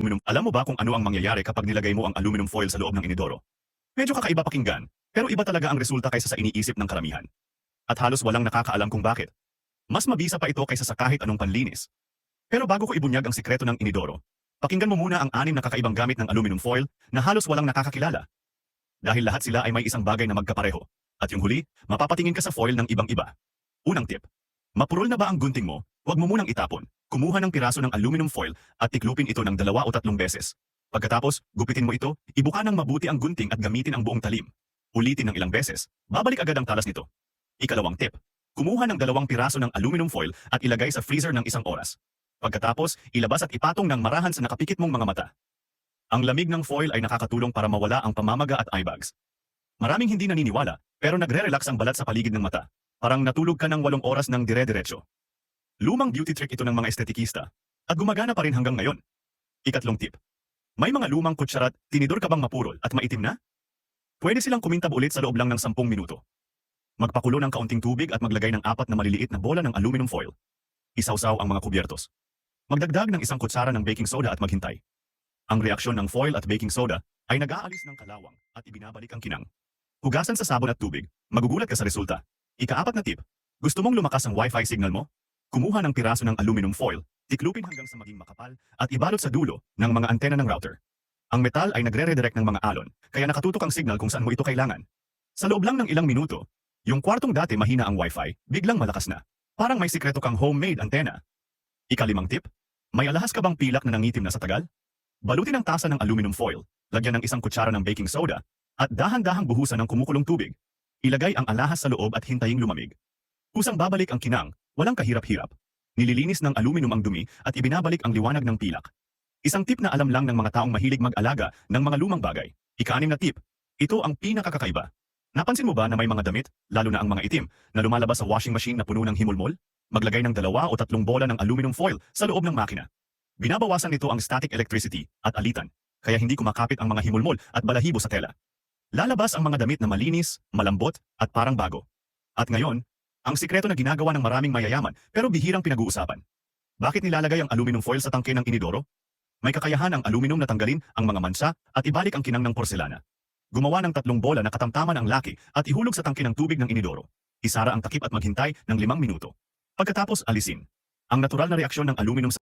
Alam mo ba kung ano ang mangyayari kapag nilagay mo ang aluminum foil sa loob ng inidoro? Medyo kakaiba pakinggan, pero iba talaga ang resulta kaysa sa iniisip ng karamihan. At halos walang nakakaalam kung bakit. Mas mabisa pa ito kaysa sa kahit anong panlinis. Pero bago ko ibunyag ang sikreto ng inidoro, pakinggan mo muna ang 6 na kakaibang gamit ng aluminum foil na halos walang nakakakilala. Dahil lahat sila ay may isang bagay na magkapareho. At yung huli, mapapatingin ka sa foil ng ibang-iba. Unang tip. Mapurol na ba ang gunting mo? Huwag mo munang itapon. Kumuha ng piraso ng aluminum foil at tiklupin ito ng 2 o 3 beses. Pagkatapos, gupitin mo ito, ibuka ng mabuti ang gunting at gamitin ang buong talim. Ulitin ng ilang beses, babalik agad ang talas nito. Ikalawang tip. Kumuha ng 2 piraso ng aluminum foil at ilagay sa freezer ng 1 oras. Pagkatapos, ilabas at ipatong ng marahan sa nakapikit mong mga mata. Ang lamig ng foil ay nakakatulong para mawala ang pamamaga at eye bags. Maraming hindi naniniwala, pero nagre-relax ang balat sa paligid ng mata. Parang natulog ka ng 8 oras ng dire-diretso. Lumang beauty trick ito ng mga estetikista, at gumagana pa rin hanggang ngayon. Ikatlong tip. May mga lumang kutsarat, tinidor ka bang mapurol at maitim na? Pwede silang kumintab ulit sa loob lang ng 10 minuto. Magpakulo ng kaunting tubig at maglagay ng 4 na maliliit na bola ng aluminum foil. Isawsaw ang mga kubyertos. Magdagdag ng 1 kutsara ng baking soda at maghintay. Ang reaksyon ng foil at baking soda ay nag-aalis ng kalawang at ibinabalik ang kinang. Hugasan sa sabon at tubig, magugulat ka sa resulta. Ika-4 na tip. Gusto mong lumakas ang Wi-Fi signal mo? Kumuha ng piraso ng aluminum foil, tiklupin hanggang sa maging makapal at ibalot sa dulo ng mga antena ng router. Ang metal ay nagre-redirect ng mga alon, kaya nakatutok ang signal kung saan mo ito kailangan. Sa loob lang ng ilang minuto, yung kwartong dati mahina ang Wi-Fi, biglang malakas na. Parang may sikreto kang homemade antena. Ika-5 tip. May alahas ka bang pilak na nangitim na sa tagal? Balutin ang tasa ng aluminum foil, lagyan ng 1 kutsara ng baking soda, at dahan-dahang buhusan ng kumukulong tubig. Ilagay ang alahas sa loob at hintaying lumamig. Kusang babalik ang kinang, walang kahirap-hirap. Nililinis ng aluminum ang dumi at ibinabalik ang liwanag ng pilak. Isang tip na alam lang ng mga taong mahilig mag-alaga ng mga lumang bagay. Ika-6 na tip. Ito ang pinakakakaiba. Napansin mo ba na may mga damit, lalo na ang mga itim, na lumalabas sa washing machine na puno ng himulmol? Maglagay ng 2 o 3 bola ng aluminum foil sa loob ng makina. Binabawasan nito ang static electricity at alitan, kaya hindi kumakapit ang mga himulmol at balahibo sa tela. Lalabas ang mga damit na malinis, malambot, at parang bago. At ngayon, ang sikreto na ginagawa ng maraming mayayaman pero bihirang pinag-uusapan. Bakit nilalagay ang aluminum foil sa tangke ng inidoro? May kakayahan ang aluminum na tanggalin ang mga mansa at ibalik ang kinang ng porselana. Gumawa ng 3 bola na katamtaman ang laki at ihulog sa tangke ng tubig ng inidoro. Isara ang takip at maghintay ng 5 minuto. Pagkatapos alisin. Ang natural na reaksyon ng aluminum sa